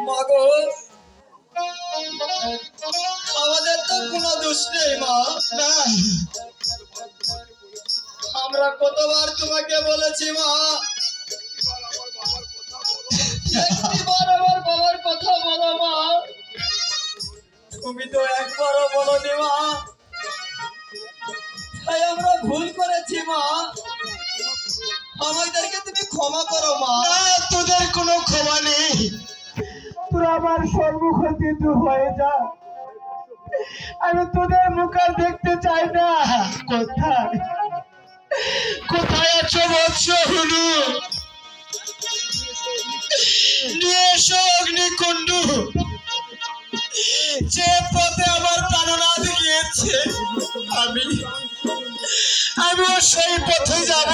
মাগো, আমাদের তো কোনো দোষ নেই মা। না, আমরা কতবার তোমাকে বলেছি মা, একটিবার আমার বাবার কথা বলো মা। তুমি তো একবারও বলোনি মা, তাই আমরা ভুল করেছি মা। আমাদেরকে তুমি ক্ষমা করো মা। তোদের কোনো ক্ষমা নেই, তোরা আমার সম্মুখ হতে দূর হয়ে যা। আমি তোদের মুখ আর দেখতে চাই না। কোথায় কোথায় আছো বৎস হলু? নিয়ে এসো অগ্নিকুণ্ড, যে পথে আমার প্রাণনাথ গিয়েছে আমিও সেই পথে যাব।